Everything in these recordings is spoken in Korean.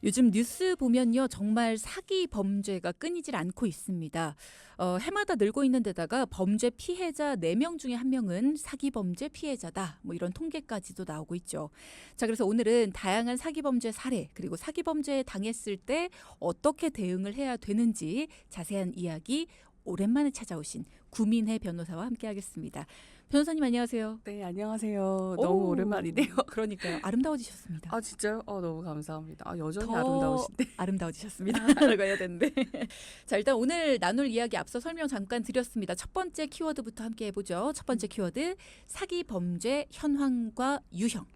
요즘 뉴스 보면요, 정말 사기 범죄가 끊이질 않고 있습니다. 해마다 늘고 있는 데다가 범죄 피해자 4명 중에 1명은 사기 범죄 피해자다. 뭐 이런 통계까지도 나오고 있죠. 자, 그래서 오늘은 다양한 사기 범죄 사례, 그리고 사기 범죄에 당했을 때 어떻게 대응을 해야 되는지 자세한 이야기 오랜만에 찾아오신 구민혜 변호사와 함께하겠습니다. 변호사님 안녕하세요. 네, 안녕하세요. 오, 너무 오랜만이네요. 그러니까요. 아름다워지셨습니다. 아, 진짜요? 너무 감사합니다. 여전히 더 아름다우신데. 아름다워지셨습니다. 라고 해야 되는데. 자, 일단 오늘 나눌 이야기 앞서 설명 잠깐 드렸습니다. 첫 번째 키워드부터 함께 해보죠. 첫 번째 키워드, 사기 범죄 현황과 유형.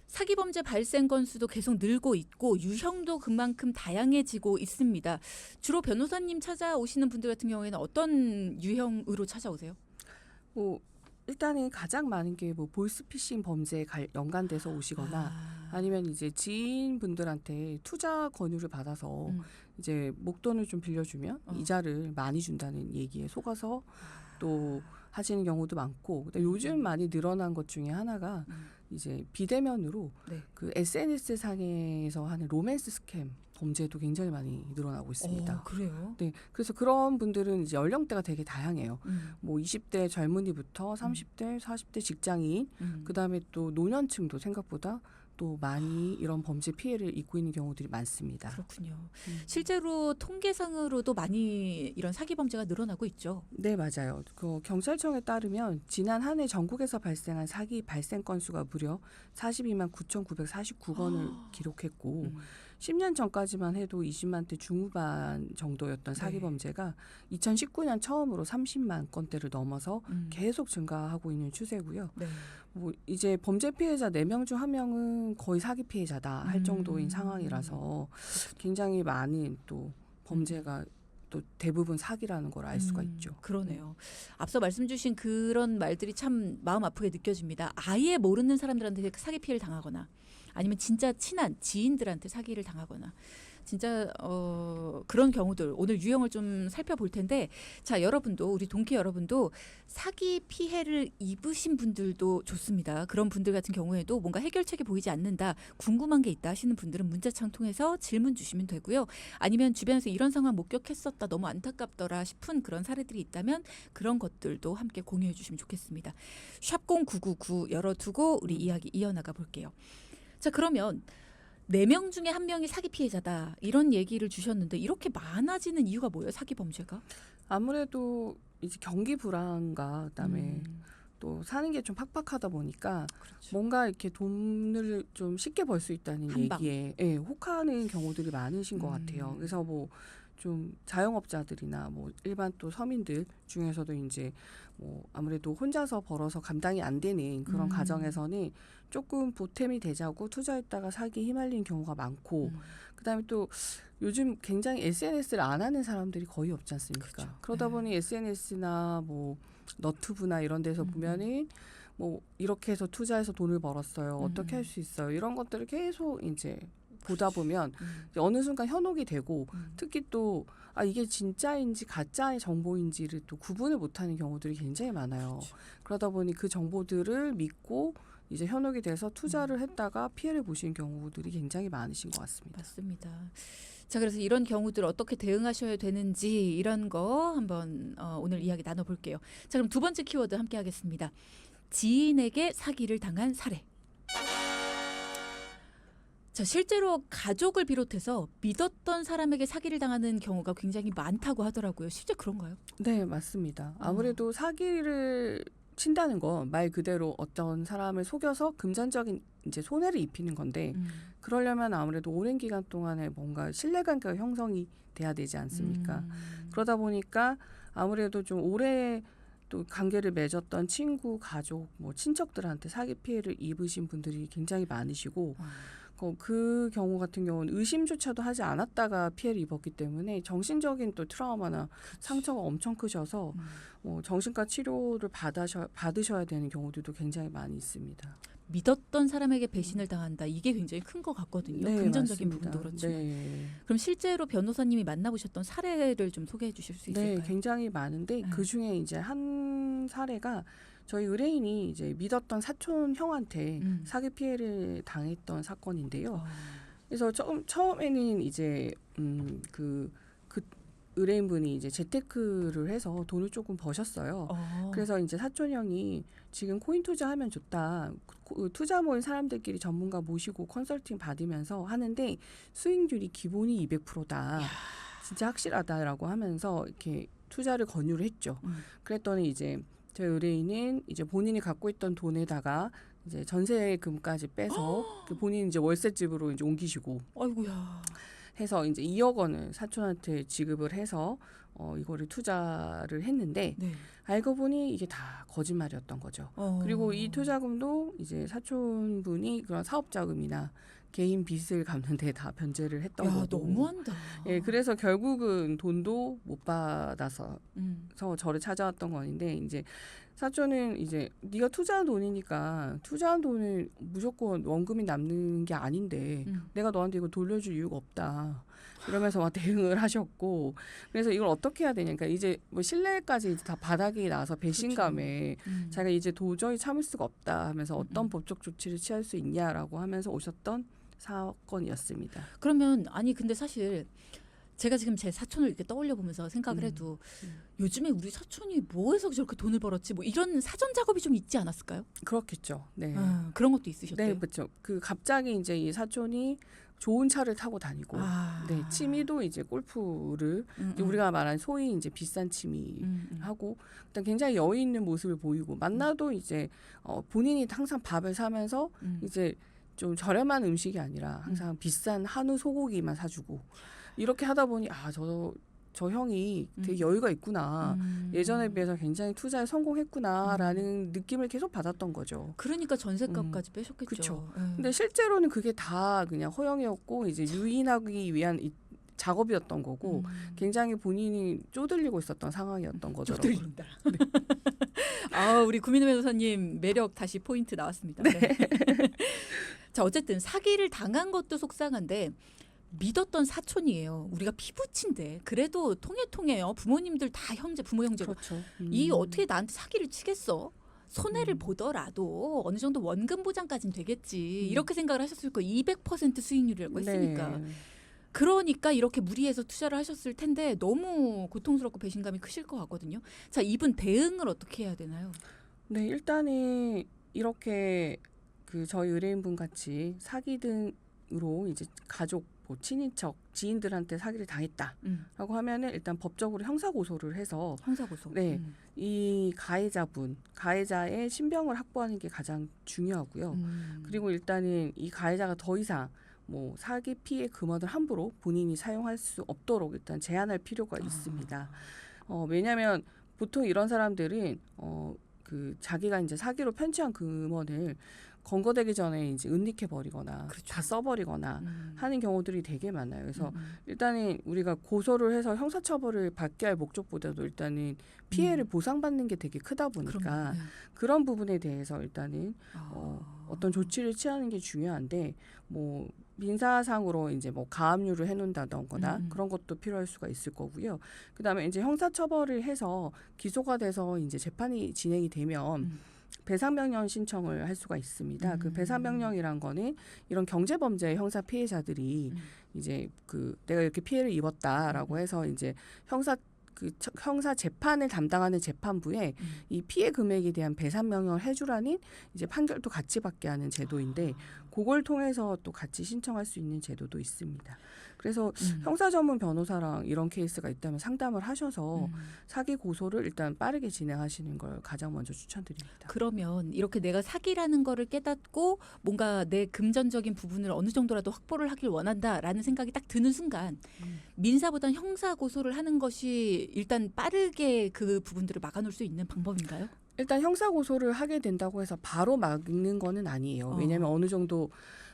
사기 범죄 발생 건수도 계속 늘고 있고 유형도 그만큼 다양해지고 있습니다. 주로 변호사님 찾아오시는 분들 같은 경우에는 어떤 유형으로 찾아오세요? 뭐 일단은 가장 많은 게 뭐 보이스피싱 범죄에 연관돼서 오시거나 아니면 이제 지인분들한테 투자 권유를 받아서 이제 목돈을 좀 빌려주면 이자를 많이 준다는 얘기에 속아서 또 하시는 경우도 많고, 근데 요즘 많이 늘어난 것 중에 하나가 이제 비대면으로 네. 그 SNS 상에서 하는 로맨스 스캠 범죄도 굉장히 많이 늘어나고 있습니다. 그래요? 네, 그래서 그런 분들은 이제 연령대가 되게 다양해요. 뭐 20대 젊은이부터 30대, 40대 직장인, 그다음에 또 노년층도 생각보다 또 많이 이런 범죄 피해를 입고 있는 경우들이 많습니다. 그렇군요. 실제로 통계상으로도 많이 이런 사기 범죄가 늘어나고 있죠. 네, 맞아요. 그 경찰청에 따르면 지난 한 해 전국에서 발생한 사기 발생 건수가 무려 42만 9,949건을 기록했고 10년 전까지만 해도 20만 대 중후반 정도였던 사기 범죄가 2019년 처음으로 30만 건대를 넘어서 계속 증가하고 있는 추세고요. 네. 뭐 이제 범죄 피해자 4명 중 1명은 거의 사기 피해자다 할 정도인 상황이라서 굉장히 많은 또 범죄가 또 대부분 사기라는 걸 알 수가 있죠. 그러네요. 앞서 말씀 주신 그런 말들이 참 마음 아프게 느껴집니다. 아예 모르는 사람들한테 사기 피해를 당하거나 아니면 진짜 친한 지인들한테 사기를 당하거나 진짜 그런 경우들 오늘 유형을 좀 살펴볼 텐데, 자, 여러분도, 우리 동키 여러분도 사기 피해를 입으신 분들도 좋습니다. 그런 분들 같은 경우에도 뭔가 해결책이 보이지 않는다, 궁금한 게 있다 하시는 분들은 문자창 통해서 질문 주시면 되고요. 아니면 주변에서 이런 상황 목격했었다, 너무 안타깝더라 싶은 그런 사례들이 있다면 그런 것들도 함께 공유해 주시면 좋겠습니다. 샵 0999 열어두고 우리 이야기 이어나가 볼게요. 자, 그러면 4명 중에 1명이 사기 피해자다, 이런 얘기를 주셨는데 이렇게 많아지는 이유가 뭐예요? 사기 범죄가? 아무래도 이제 경기 불안과 그다음에 또 사는 게 좀 팍팍하다 보니까 그렇죠. 뭔가 이렇게 돈을 좀 쉽게 벌 수 있다는 한방. 얘기에 혹하는 경우들이 많으신 것 같아요. 그래서 뭐 좀 자영업자들이나 뭐 일반 또 서민들 중에서도 이제 뭐 아무래도 혼자서 벌어서 감당이 안 되는 그런 가정에서는 조금 보탬이 되자고 투자했다가 사기에 휘말리는 경우가 많고, 그다음에 또 요즘 굉장히 SNS를 안 하는 사람들이 거의 없지 않습니까? 그렇죠. 그러다 보니 SNS나 뭐 너튜브나 이런 데서 보면은 뭐 이렇게 해서 투자해서 돈을 벌었어요. 어떻게 할 수 있어요? 이런 것들을 계속 이제 보다 보면 이제 어느 순간 현혹이 되고, 특히 또 이게 진짜인지 가짜의 정보인지를 또 구분을 못하는 경우들이 굉장히 많아요. 그렇죠. 그러다 보니 그 정보들을 믿고 이제 현혹이 돼서 투자를 했다가 피해를 보신 경우들이 굉장히 많으신 것 같습니다. 맞습니다. 자, 그래서 이런 경우들 어떻게 대응하셔야 되는지 이런 거 한번 오늘 이야기 나눠볼게요. 자, 그럼 두 번째 키워드 함께 하겠습니다. 지인에게 사기를 당한 사례. 자, 실제로 가족을 비롯해서 믿었던 사람에게 사기를 당하는 경우가 굉장히 많다고 하더라고요. 실제 그런가요? 네, 맞습니다. 아무래도 사기를 친다는 건 말 그대로 어떤 사람을 속여서 금전적인 이제 손해를 입히는 건데, 그러려면 아무래도 오랜 기간 동안에 뭔가 신뢰관계가 형성이 돼야 되지 않습니까? 그러다 보니까 아무래도 좀 오래 또 관계를 맺었던 친구, 가족, 뭐 친척들한테 사기 피해를 입으신 분들이 굉장히 많으시고, 그 경우 같은 경우는 의심조차도 하지 않았다가 피해를 입었기 때문에 정신적인 또 트라우마나 상처가 엄청 크셔서 정신과 치료를 받으셔야 되는 경우들도 굉장히 많이 있습니다. 믿었던 사람에게 배신을 당한다. 이게 굉장히 큰 것 같거든요. 네, 금전적인 맞습니다. 부분도 그렇지만. 네. 그럼 실제로 변호사님이 만나보셨던 사례를 좀 소개해 주실 수 있을까요? 네, 굉장히 많은데 그중에 이제 한 사례가 저희 의뢰인이 이제 믿었던 사촌 형한테 사기 피해를 당했던 사건인데요. 그래서 처음에는 이제 그 의뢰인분이 이제 재테크를 해서 돈을 조금 버셨어요. 그래서 이제 사촌 형이 지금 코인 투자하면 좋다. 투자 모인 사람들끼리 전문가 모시고 컨설팅 받으면서 하는데 수익률이 기본이 200%다. 진짜 확실하다라고 하면서 이렇게 투자를 권유를 했죠. 그랬더니 이제 저희 의뢰인은 이제 본인이 갖고 있던 돈에다가 이제 전세금까지 빼서 본인 이제 월세집으로 이제 옮기시고. 아이고야. 해서 이제 2억 원을 사촌한테 지급을 해서 이거를 투자를 했는데 네. 알고 보니 이게 다 거짓말이었던 거죠. 그리고 이 투자금도 이제 사촌분이 그런 사업자금이나 개인 빚을 갚는 데 다 변제를 했던 거고. 너무한다. 예, 그래서 결국은 돈도 못 받아서 저를 찾아왔던 건데 이제 사촌은 이제 네가 투자한 돈이니까 투자한 돈을 무조건 원금이 남는 게 아닌데 내가 너한테 이거 돌려줄 이유가 없다. 이러면서 막 대응을 하셨고 그래서 이걸 어떻게 해야 되냐. 그러니까 이제 뭐 신뢰까지 이제 다 바닥이 나서 배신감에 자기가 이제 도저히 참을 수가 없다 하면서 어떤 법적 조치를 취할 수 있냐라고 하면서 오셨던 사건이었습니다. 그러면 아니 근데 사실 제가 지금 제 사촌을 이렇게 떠올려 보면서 생각을 해도 요즘에 우리 사촌이 뭐해서 저렇게 돈을 벌었지 뭐 이런 사전 작업이 좀 있지 않았을까요? 그렇겠죠. 네. 그런 것도 있으셨대요. 네, 그렇죠. 그 갑자기 이제 이 사촌이 좋은 차를 타고 다니고, 네, 취미도 이제 골프를 이제 우리가 말한 소위 이제 비싼 취미 하고, 일단 굉장히 여유 있는 모습을 보이고 만나도 이제 본인이 항상 밥을 사면서 이제 좀 저렴한 음식이 아니라 항상 비싼 한우 소고기만 사주고 이렇게 하다 보니 저 형이 되게 여유가 있구나. 예전에 비해서 굉장히 투자에 성공했구나라는 느낌을 계속 받았던 거죠. 그러니까 전셋값까지 빼셨겠죠. 그렇죠. 근데 실제로는 그게 다 그냥 허영이었고 이제 유인하기 위한 작업이었던 거고 굉장히 본인이 쪼들리고 있었던 상황이었던 거더라고요. 쪼들린다. 네. 우리 구민호 변호사님 매력 다시 포인트 나왔습니다. 네. 자, 어쨌든 사기를 당한 것도 속상한데 믿었던 사촌이에요. 우리가 피부친데 그래도 통해요. 부모님들 다 부모 형제고. 그렇죠. 이 어떻게 나한테 사기를 치겠어? 손해를 보더라도 어느 정도 원금 보장까지는 되겠지. 이렇게 생각을 하셨을 거예요. 200% 수익률이라고 했으니까. 네. 그러니까 이렇게 무리해서 투자를 하셨을 텐데 너무 고통스럽고 배신감이 크실 것 같거든요. 자, 이분 대응을 어떻게 해야 되나요? 네, 일단은 이렇게 저희 의뢰인분 같이 사기 등으로 이제 가족, 뭐 친인척, 지인들한테 사기를 당했다라고 하면은 일단 법적으로 형사 고소를 해서 형사고소. 네, 이 가해자의 신병을 확보하는 게 가장 중요하고요. 그리고 일단은 이 가해자가 더 이상 뭐 사기 피해 금원을 함부로 본인이 사용할 수 없도록 일단 제한할 필요가 있습니다. 왜냐하면 보통 이런 사람들은 자기가 이제 사기로 편취한 금원을 검거되기 전에 이제 은닉해 버리거나 그렇죠. 다 써버리거나 하는 경우들이 되게 많아요. 그래서 일단은 우리가 고소를 해서 형사처벌을 받게 할 목적보다도 일단은 피해를 보상받는 게 되게 크다 보니까 그런 부분에 대해서 일단은 어떤 조치를 취하는 게 중요한데 뭐 민사상으로 이제 뭐 가압류를 해놓는다던거나 그런 것도 필요할 수가 있을 거고요. 그다음에 이제 형사처벌을 해서 기소가 돼서 이제 재판이 진행이 되면 배상명령 신청을 할 수가 있습니다. 그 배상명령이란 거는 이런 경제범죄 형사 피해자들이 이제 내가 이렇게 피해를 입었다라고 해서 이제 형사 재판을 담당하는 재판부에 이 피해 금액에 대한 배상 명령을 해주라는 이제 판결도 같이 받게 하는 제도인데 그걸 통해서 또 같이 신청할 수 있는 제도도 있습니다. 그래서 형사 전문 변호사랑 이런 케이스가 있다면 상담을 하셔서 사기 고소를 일단 빠르게 진행하시는 걸 가장 먼저 추천드립니다. 그러면 이렇게 내가 사기라는 거를 깨닫고 뭔가 내 금전적인 부분을 어느 정도라도 확보를 하길 원한다라는 생각이 딱 드는 순간 민사보다는 형사 고소를 하는 것이 일단 빠르게 그 부분들을 막아놓을 수 있는 방법인가요? 일단 형사 고소를 하게 된다고 해서 바로 막는 거는 아니에요. 왜냐하면 어느 정도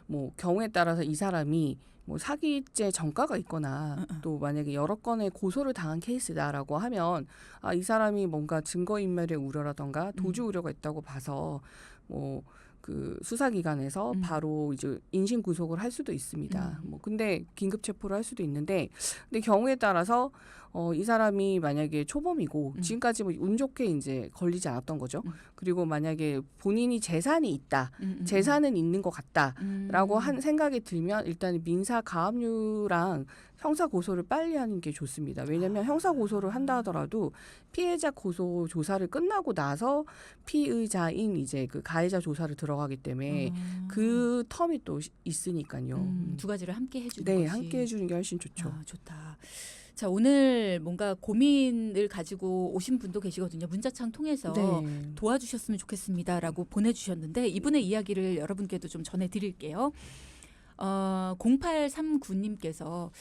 뭐 경우에 따라서 이 사람이 뭐 사기죄 전과가 있거나 또 만약에 여러 건의 고소를 당한 케이스다라고 하면 이 사람이 뭔가 증거인멸의 우려라던가 도주 우려가 있다고 봐서 뭐 수사기관에서 바로 이제 인신 구속을 할 수도 있습니다. 뭐 근데 긴급 체포를 할 수도 있는데 근데 경우에 따라서 이 사람이 만약에 초범이고 지금까지 뭐 운 좋게 이제 걸리지 않았던 거죠. 그리고 만약에 본인이 재산이 있다, 재산은 있는 것 같다라고 한 생각이 들면 일단 민사 가압류랑 형사 고소를 빨리 하는 게 좋습니다. 왜냐하면 형사 고소를 한다 하더라도 피해자 고소 조사를 끝나고 나서 피의자인 이제 그 가해자 조사를 들어가기 때문에 그 텀이 또 있으니까요. 두 가지를 함께 해주는 네, 것이. 함께 해주는 게 훨씬 좋죠. 좋다. 자, 오늘 뭔가 고민을 가지고 오신 분도 계시거든요. 문자창 통해서 네. 도와주셨으면 좋겠습니다라고 보내주셨는데 이분의 이야기를 여러분께도 좀 전해드릴게요. 0839님께서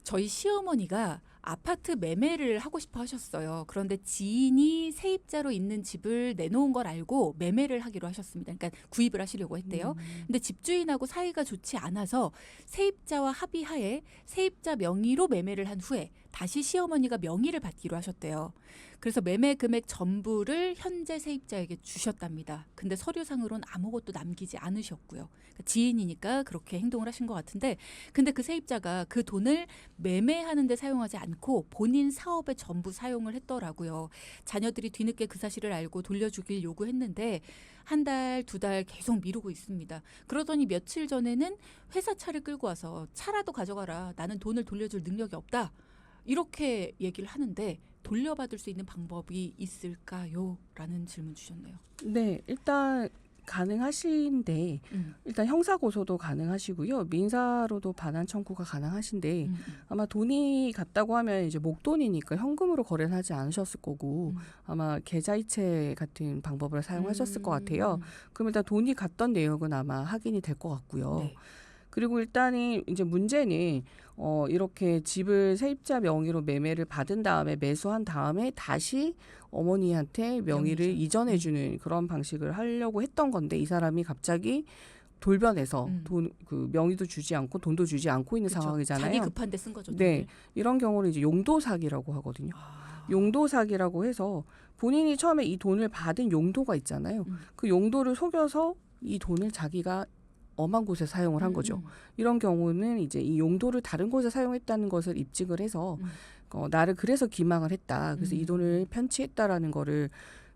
저희 시어머니가 아파트 매매를 하고 싶어 하셨어요. 그런데 지인이 세입자로 있는 집을 내놓은 걸 알고 매매를 하기로 하셨습니다. 그러니까 구입을 하시려고 했대요. 근데 집주인하고 사이가 좋지 않아서 세입자와 합의하에 세입자 명의로 매매를 한 후에 다시 시어머니가 명의를 받기로 하셨대요. 그래서 매매 금액 전부를 현재 세입자에게 주셨답니다. 근데 서류상으로는 아무것도 남기지 않으셨고요. 그러니까 지인이니까 그렇게 행동을 하신 것 같은데 근데 그 세입자가 그 돈을 매매하는 데 사용하지 않고 본인 사업에 전부 사용을 했더라고요. 자녀들이 뒤늦게 그 사실을 알고 돌려주길 요구했는데 한 달, 두 달 계속 미루고 있습니다. 그러더니 며칠 전에는 회사 차를 끌고 와서 차라도 가져가라. 나는 돈을 돌려줄 능력이 없다. 이렇게 얘기를 하는데 돌려받을 수 있는 방법이 있을까요? 라는 질문 주셨네요. 네, 일단 가능하신데 일단 형사 고소도 가능하시고요. 민사로도 반환 청구가 가능하신데 아마 돈이 갔다고 하면 이제 목돈이니까 현금으로 거래는 하지 않으셨을 거고 아마 계좌이체 같은 방법을 사용하셨을 것 같아요. 그럼 일단 돈이 갔던 내역은 아마 확인이 될 것 같고요. 네. 그리고 일단은 이제 문제는 이렇게 집을 세입자 명의로 매매를 받은 다음에 매수한 다음에 다시 어머니한테 명의를 이전해주는 그런 방식을 하려고 했던 건데 이 사람이 갑자기 돌변해서 그 명의도 주지 않고 돈도 주지 않고 있는 그쵸. 상황이잖아요. 자기 급한데 쓴 거죠. 네, 돈을. 이런 경우를 이제 용도 사기라고 하거든요. 용도 사기라고 해서 본인이 처음에 이 돈을 받은 용도가 있잖아요. 그 용도를 속여서 이 돈을 자기가 엄한 곳에 사용을 한 거죠. 이런 경우는 이제 이 용도를 다른 곳에 사용했다는 것을 입증을 해서 나를 그래서 기망을 했다. 그래서 이 돈을 편취했다라는 거를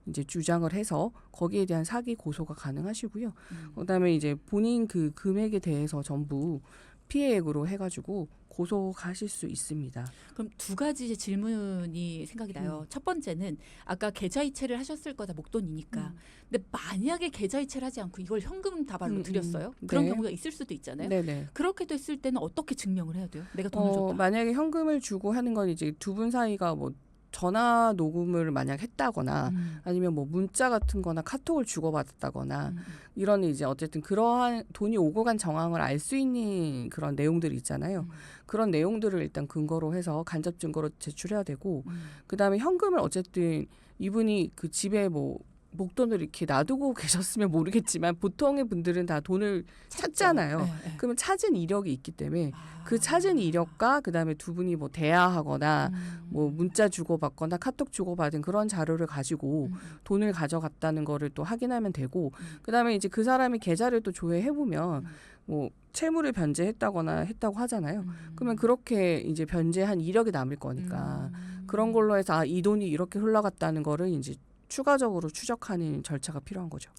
이제 주장을 해서 거기에 대한 사기 고소가 가능하시고요. 그다음에 이제 본인 그 금액에 대해서 전부 피해액으로 해가지고 고소하실 수 있습니다. 그럼 두 가지 질문이 생각이 나요. 첫 번째는 아까 계좌이체를 하셨을 거다 목돈이니까. 근데 만약에 계좌이체를 하지 않고 이걸 현금 다발로 드렸어요? 그런 네. 경우가 있을 수도 있잖아요. 네네. 그렇게 됐을 때는 어떻게 증명을 해야 돼요? 내가 돈을 줬다. 만약에 현금을 주고 하는 건 이제 두 분 사이가 뭐 전화 녹음을 만약 했다거나 아니면 뭐 문자 같은 거나 카톡을 주고받았다거나 이런 이제 어쨌든 그러한 돈이 오고 간 정황을 알 수 있는 그런 내용들이 있잖아요. 그런 내용들을 일단 근거로 해서 간접 증거로 제출해야 되고 그다음에 현금을 어쨌든 이분이 그 집에 뭐 목돈을 이렇게 놔두고 계셨으면 모르겠지만 보통의 분들은 다 돈을 찾잖아요. 네, 네. 그러면 찾은 이력이 있기 때문에 그 찾은 이력과 그다음에 두 분이 뭐 대화하거나 뭐 문자 주고받거나 카톡 주고받은 그런 자료를 가지고 돈을 가져갔다는 거를 또 확인하면 되고 그다음에 이제 그 사람이 계좌를 또 조회해 보면 뭐 채무를 변제했다거나 했다고 하잖아요. 그러면 그렇게 이제 변제한 이력이 남을 거니까 그런 걸로 해서 아, 이 돈이 이렇게 흘러갔다는 거를 이제 추가적으로 추적하는 절차가 필요한 거죠.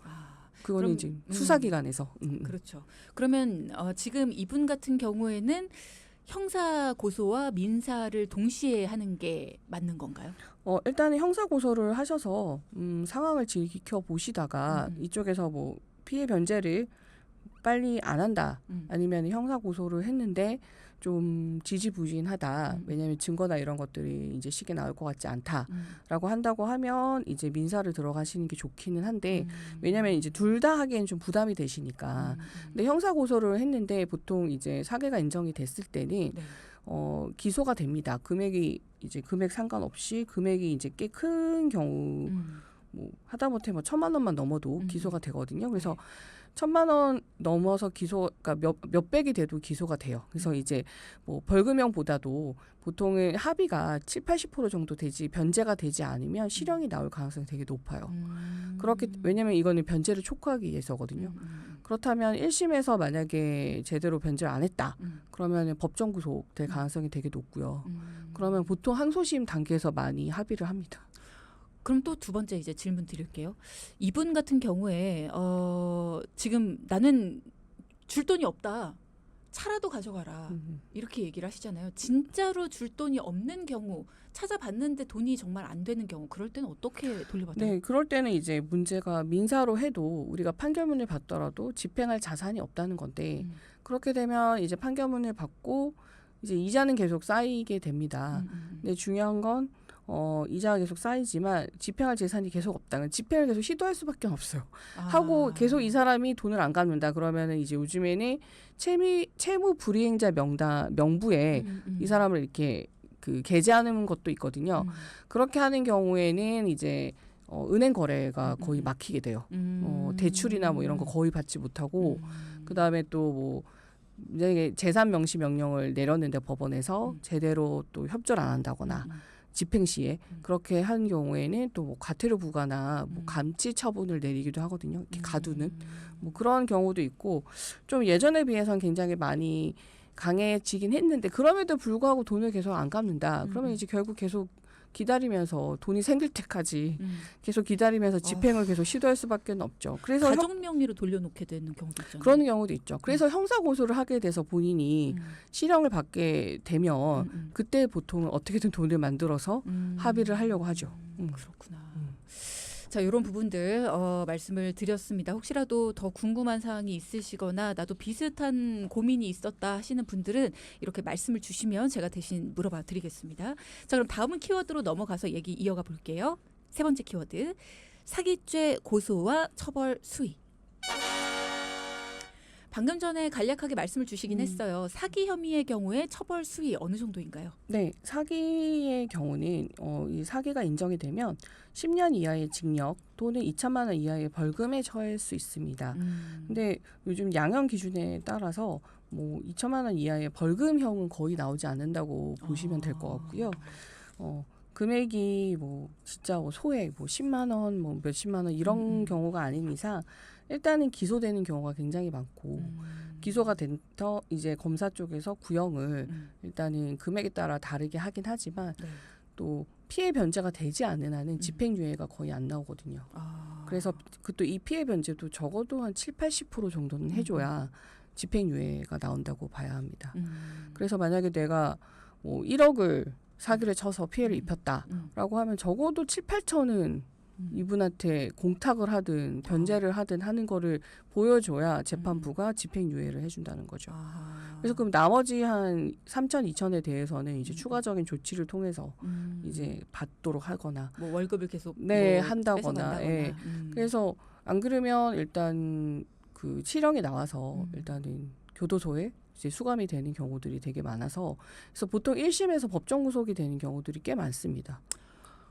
그거는 그럼, 이제 수사기관에서. 그렇죠. 그러면 지금 이분 같은 경우에는 형사 고소와 민사를 동시에 하는 게 맞는 건가요? 일단은 형사 고소를 하셔서 상황을 지켜보시다가 이쪽에서 뭐 피해 변제를 빨리 안 한다. 아니면 형사 고소를 했는데 좀 지지부진하다. 왜냐하면 증거나 이런 것들이 이제 쉽게 나올 것 같지 않다라고 한다고 하면 이제 민사를 들어가시는 게 좋기는 한데 왜냐하면 이제 둘 다 하기엔 좀 부담이 되시니까. 근데 형사 고소를 했는데 보통 이제 사기가 인정이 됐을 때는 네. 기소가 됩니다. 금액이 이제 금액 상관없이 금액이 이제 꽤 큰 경우 뭐 하다못해 뭐 1,000만 원만 넘어도 기소가 되거든요. 그래서 1,000만 원 넘어서 그러니까 몇백이 돼도 기소가 돼요. 그래서 이제 뭐 벌금형보다도 보통은 합의가 70~80% 정도 되지 변제가 되지 않으면 실형이 나올 가능성이 되게 높아요. 왜냐면 이거는 변제를 촉구하기 위해서거든요. 그렇다면 1심에서 만약에 제대로 변제를 안 했다. 그러면 법정 구속될 가능성이 되게 높고요. 그러면 보통 항소심 단계에서 많이 합의를 합니다. 그럼 또 두 번째 이제 질문 드릴게요. 이분 같은 경우에 지금 나는 줄 돈이 없다. 차라도 가져가라. 이렇게 얘기를 하시잖아요. 진짜로 줄 돈이 없는 경우 찾아봤는데 돈이 정말 안 되는 경우 그럴 때는 어떻게 돌려받아요? 네, 그럴 때는 이제 문제가 민사로 해도 우리가 판결문을 받더라도 집행할 자산이 없다는 건데 그렇게 되면 이제 판결문을 받고 이제 이자는 계속 쌓이게 됩니다. 근데 중요한 건 이자가 계속 쌓이지만 집행할 재산이 계속 없다는 집행을 계속 시도할 수밖에 없어요. 하고 계속 이 사람이 돈을 안 갚는다 그러면은 이제 요즘에는 채무 불이행자 명부에 이 사람을 이렇게 게재하는 것도 있거든요. 그렇게 하는 경우에는 이제 은행 거래가 거의 막히게 돼요. 대출이나 뭐 이런 거 거의 받지 못하고 그다음에 또 뭐 재산 명시 명령을 내렸는데 법원에서 제대로 또 협조를 안 한다거나 집행 시에 그렇게 한 경우에는 또 뭐 과태료 부과나 뭐 감치 처분을 내리기도 하거든요. 이렇게 가두는 뭐 그런 경우도 있고 좀 예전에 비해서는 굉장히 많이 강해지긴 했는데 그럼에도 불구하고 돈을 계속 안 갚는다. 그러면 이제 결국 계속 기다리면서 돈이 생길 때까지 계속 기다리면서 집행을 계속 시도할 수밖에 없죠. 그래서 가족 명의로 돌려놓게 되는 경우도 있잖아요. 그런 경우도 있죠. 그래서 형사 고소를 하게 돼서 본인이 실형을 받게 되면 그때 보통 어떻게든 돈을 만들어서 합의를 하려고 하죠. 그렇구나. 자, 이런 부분들 말씀을 드렸습니다. 혹시라도 더 궁금한 사항이 있으시거나 나도 비슷한 고민이 있었다 하시는 분들은 이렇게 말씀을 주시면 제가 대신 물어봐 드리겠습니다. 자, 그럼 다음 키워드로 넘어가서 얘기 이어가 볼게요. 세 번째 키워드, 사기죄 고소와 처벌 수위. 방금 전에 간략하게 말씀을 주시긴 했어요. 사기 혐의의 경우에 처벌 수위 어느 정도인가요? 네, 사기의 경우는 이 사기가 인정이 되면 10년 이하의 징역 또는 2천만 원 이하의 벌금에 처할 수 있습니다. 근데 요즘 양형 기준에 따라서 뭐 2천만 원 이하의 벌금형은 거의 나오지 않는다고 보시면 될 것 같고요. 금액이 뭐 진짜 뭐 소액 뭐 10만 원, 뭐 몇십만 원 이런 경우가 아닌 이상 일단은 기소되는 경우가 굉장히 많고 기소가 돼서 이제 검사 쪽에서 구형을 일단은 금액에 따라 다르게 하긴 하지만 또 피해 변제가 되지 않는 한은 집행유예가 거의 안 나오거든요. 그래서 또 이 피해 변제도 적어도 한 70~80% 정도는 해줘야 집행유예가 나온다고 봐야 합니다. 그래서 만약에 내가 뭐 1억을 사기를 쳐서 피해를 입혔다라고 하면 적어도 7~8천은 이분한테 공탁을 하든 변제를 하든 하는 거를 보여줘야 재판부가 집행유예를 해준다는 거죠. 그래서 그럼 나머지 한 3천, 2천에 대해서는 이제 추가적인 조치를 통해서 이제 받도록 하거나 뭐 월급을 계속 한다거나. 예. 그래서 안 그러면 일단 그 실형이 나와서 일단은 교도소에 이제 수감이 되는 경우들이 되게 많아서 그래서 보통 1심에서 법정 구속이 되는 경우들이 꽤 많습니다.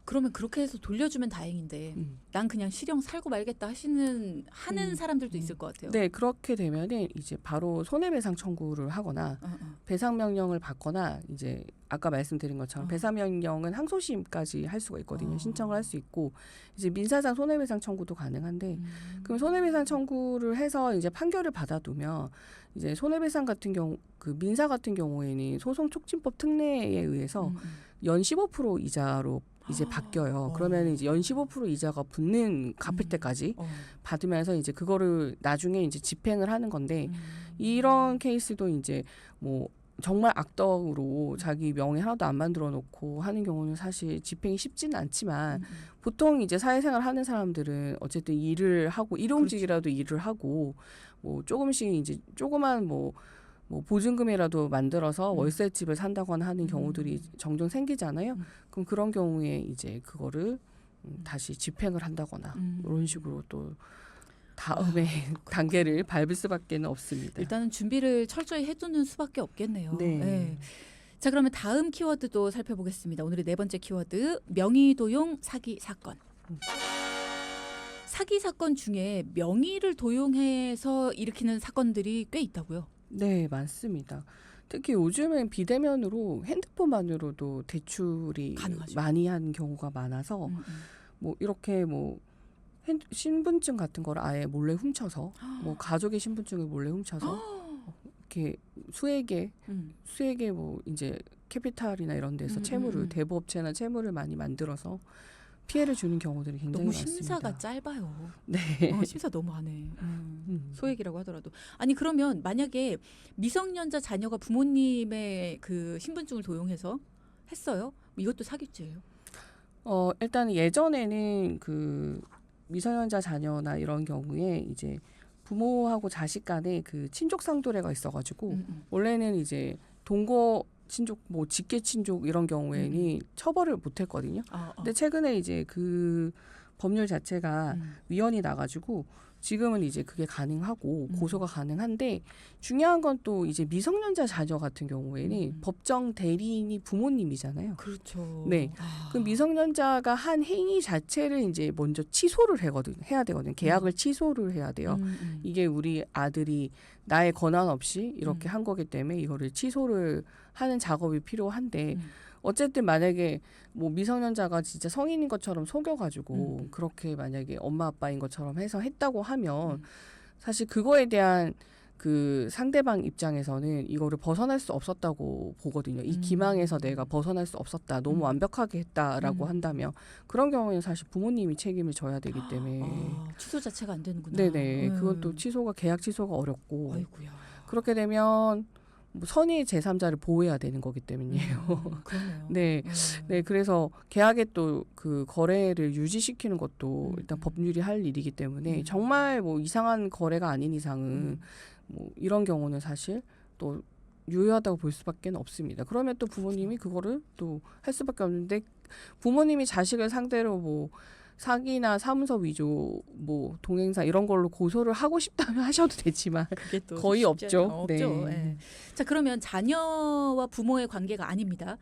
그러면 그렇게 해서 돌려주면 다행인데 난 그냥 실형 살고 말겠다 하는 사람들도 있을 것 같아요. 네, 그렇게 되면은 이제 바로 손해배상 청구를 하거나 배상 명령을 받거나 이제 아까 말씀드린 것처럼 배상 명령은 항소심까지 할 수가 있거든요. 신청을 할 수 있고 이제 민사상 손해배상 청구도 가능한데 그럼 손해배상 청구를 해서 이제 판결을 받아두면 이제 손해배상 같은 경우 그 민사 같은 경우에는 소송촉진법 특례에 의해서 연 15% 이자로 이제 바뀌어요. 그러면 이제 연 15% 이자가 붙는 갚을 때까지 받으면서 이제 그거를 나중에 이제 집행을 하는 건데 이런 케이스도 이제 뭐 정말 악덕으로 자기 명예 하나도 안 만들어 놓고 하는 경우는 사실 집행이 쉽지는 않지만 보통 이제 사회생활 하는 사람들은 어쨌든 일을 하고 일용직이라도 일을 하고 뭐 조금씩 이제 조그만 뭐 보증금이라도 만들어서 월세집을 산다거나 하는 경우들이 종종 생기잖아요. 그럼 그런 경우에 이제 그거를 다시 집행을 한다거나 이런 식으로 또 다음에 단계를 밟을 수밖에 없습니다. 일단은 준비를 철저히 해두는 수밖에 없겠네요. 네. 네. 자, 그러면 다음 키워드도 살펴보겠습니다. 오늘의 네 번째 키워드, 명의도용 사기 사건. 사기 사건 중에 명의를 도용해서 일으키는 사건들이 꽤 있다고요? 네, 많습니다. 특히 요즘엔 비대면으로 핸드폰만으로도 대출이 가능하죠. 많이 한 경우가 많아서 음. 뭐 이렇게 뭐 신분증 같은 걸 아예 몰래 훔쳐서 뭐 가족의 신분증을 몰래 훔쳐서 이렇게 음. 수액의 뭐 이제 캐피탈이나 이런 데서 채무를 대부업체나 채무를 많이 만들어서 피해를 주는 경우들이 굉장히 너무 많습니다. 심사가 짧아요. 네. 심사 너무하네. 소액이라고 하더라도. 아니 그러면 만약에 미성년자 자녀가 부모님의 그 신분증을 도용해서 했어요? 이것도 사기죄예요? 일단 예전에는 그 미성년자 자녀나 이런 경우에 이제 부모하고 자식 간에 그 친족 상도례가 있어가지고 원래는 이제 동거 친족, 뭐 직계 친족 이런 경우에는 처벌을 못했거든요. 근데 최근에 이제 그 법률 자체가 위헌이 나가지고 지금은 이제 그게 가능하고 고소가 가능한데 중요한 건 또 이제 미성년자 자녀 같은 경우에는 법정 대리인이 부모님이잖아요. 그렇죠. 네. 그 미성년자가 한 행위 자체를 이제 먼저 취소를 해야 되거든요. 계약을 취소를 해야 돼요. 이게 우리 아들이 나의 권한 없이 이렇게 한 거기 때문에 이거를 취소를 하는 작업이 필요한데 어쨌든 만약에 뭐 미성년자가 진짜 성인인 것처럼 속여가지고 그렇게 만약에 엄마 아빠인 것처럼 해서 했다고 하면 사실 그거에 대한 그 상대방 입장에서는 이거를 벗어날 수 없었다고 보거든요. 이 기망에서 내가 벗어날 수 없었다. 너무 완벽하게 했다라고 한다면 그런 경우에는 사실 부모님이 책임을 져야 되기 때문에 취소 자체가 안 되는구나. 네네. 그건 또 취소가 계약 취소가 어렵고 아이고야. 그렇게 되면 뭐 선의 제3자를 보호해야 되는 거기 때문이에요. 그러네요. 네. 네, 그래서 계약에 또 그 거래를 유지시키는 것도 일단 법률이 할 일이기 때문에 정말 뭐 이상한 거래가 아닌 이상은 뭐 이런 경우는 사실 또 유효하다고 볼 수밖에 없습니다. 그러면 또 부모님이 그거를 또 할 수밖에 없는데 부모님이 자식을 상대로 뭐 사기나 사문서 위조, 뭐 동행사 이런 걸로 고소를 하고 싶다면 하셔도 되지만 그게 또 거의 없죠. 네. 네. 예. 자 그러면 자녀와 부모의 관계가 아닙니다.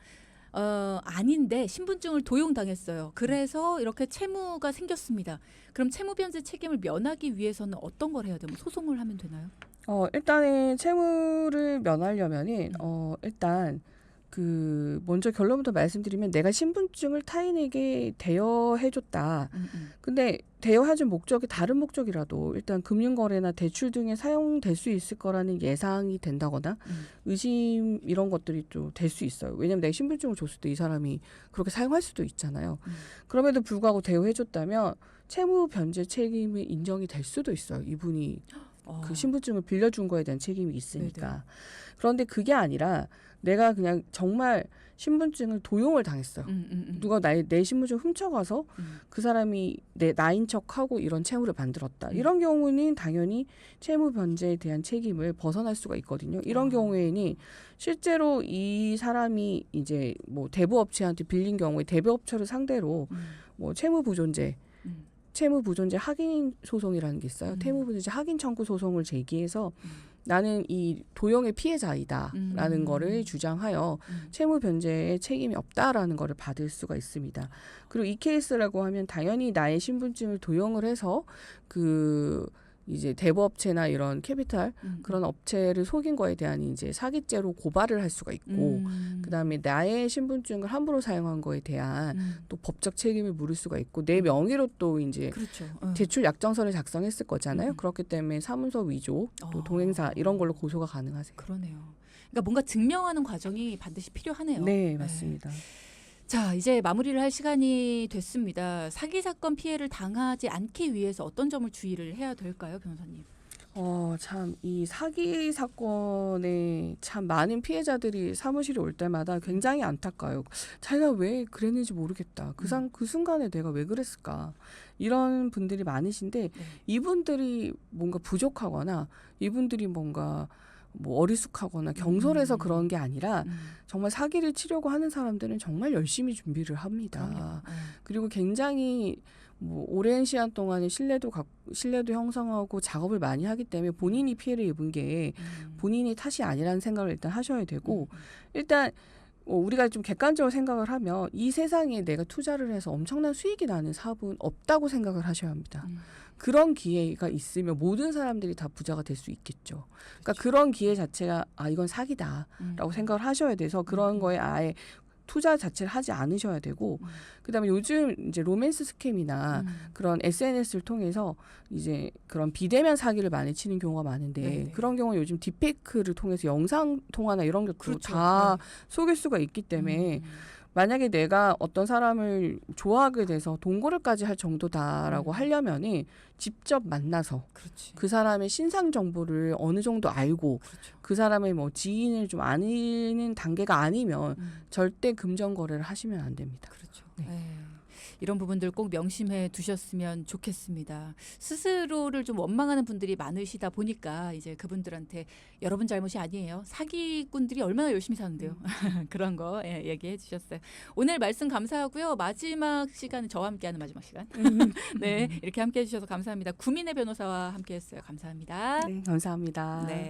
아닌데 신분증을 도용당했어요. 그래서 이렇게 채무가 생겼습니다. 그럼 채무 변제 책임을 면하기 위해서는 어떤 걸 해야 돼요? 뭐 소송을 하면 되나요? 일단은 채무를 면하려면은 일단 그 먼저 결론부터 말씀드리면 내가 신분증을 타인에게 대여해줬다. 근데 대여해준 목적이 다른 목적이라도 일단 금융거래나 대출 등에 사용될 수 있을 거라는 예상이 된다거나 의심 이런 것들이 좀 될 수 있어요. 왜냐하면 내가 신분증을 줬을 때 이 사람이 그렇게 사용할 수도 있잖아요. 그럼에도 불구하고 대여해줬다면 채무 변제 책임이 인정이 될 수도 있어요. 이분이 그 신분증을 빌려준 거에 대한 책임이 있으니까. 네네. 그런데 그게 아니라 내가 그냥 정말 신분증을 도용을 당했어요. 누가 내 신분증을 훔쳐가서 그 사람이 나인 척하고 이런 채무를 만들었다. 이런 경우는 당연히 채무 변제에 대한 책임을 벗어날 수가 있거든요. 이런 경우에는 실제로 이 사람이 이제 뭐 대부업체한테 빌린 경우에 대부업체를 상대로 뭐 채무부존재 확인 소송이라는 게 있어요. 채무부존재 확인 청구 소송을 제기해서 나는 이 도용의 피해자이다라는 거를 주장하여 채무 변제에 책임이 없다라는 거를 받을 수가 있습니다. 그리고 이 케이스라고 하면 당연히 나의 신분증을 도용을 해서 그 이제 대부업체나 이런 캐피탈 그런 업체를 속인 거에 대한 이제 사기죄로 고발을 할 수가 있고 그다음에 나의 신분증을 함부로 사용한 거에 대한 또 법적 책임을 물을 수가 있고 내 명의로 또 이제 그렇죠. 대출 약정서를 작성했을 거잖아요. 그렇기 때문에 사문서 위조, 또 동행사 이런 걸로 고소가 가능하세요. 그러네요. 그러니까 뭔가 증명하는 과정이 반드시 필요하네요. 네, 맞습니다. 자, 이제 마무리를 할 시간이 됐습니다. 사기 사건 피해를 당하지 않기 위해서 어떤 점을 주의를 해야 될까요, 변호사님? 참 이 사기 사건에 참 많은 피해자들이 사무실에 올 때마다 굉장히 안타까워요. 자기가 왜 그랬는지 모르겠다. 그 순간에 내가 왜 그랬을까? 이런 분들이 많으신데 이분들이 뭔가 부족하거나 이분들이 뭔가 뭐 어리숙하거나 경솔해서 그런 게 아니라 정말 사기를 치려고 하는 사람들은 정말 열심히 준비를 합니다. 그리고 굉장히 뭐 오랜 시간 동안에 신뢰도 형성하고 작업을 많이 하기 때문에 본인이 피해를 입은 게 본인이 탓이 아니라는 생각을 일단 하셔야 되고 일단 우리가 좀 객관적으로 생각을 하면 이 세상에 내가 투자를 해서 엄청난 수익이 나는 사업은 없다고 생각을 하셔야 합니다. 그런 기회가 있으면 모든 사람들이 다 부자가 될 수 있겠죠. 그러니까 그런 기회 자체가 이건 사기다라고 생각을 하셔야 돼서 그런 거에 아예 투자 자체를 하지 않으셔야 되고 그다음에 요즘 이제 로맨스 스캠이나 그런 SNS를 통해서 이제 그런 비대면 사기를 많이 치는 경우가 많은데 네네. 그런 경우 요즘 딥페이크를 통해서 영상 통화나 이런 것도 그렇죠. 다 속일 수가 있기 때문에 만약에 내가 어떤 사람을 좋아하게 돼서 동거래까지 할 정도다라고 하려면은 직접 만나서 그렇지. 그 사람의 신상 정보를 어느 정도 알고 그렇죠. 그 사람의 뭐 지인을 좀 아는 단계가 아니면 절대 금전 거래를 하시면 안 됩니다. 그렇죠. 네. 이런 부분들 꼭 명심해 두셨으면 좋겠습니다. 스스로를 좀 원망하는 분들이 많으시다 보니까 이제 그분들한테 여러분 잘못이 아니에요. 사기꾼들이 얼마나 열심히 사는데요. 그런 거 얘기해 주셨어요. 오늘 말씀 감사하고요. 마지막 시간은 저와 함께하는 마지막 시간. 네, 이렇게 함께해 주셔서 감사합니다. 구민의 변호사와 함께했어요. 감사합니다. 네, 감사합니다. 네.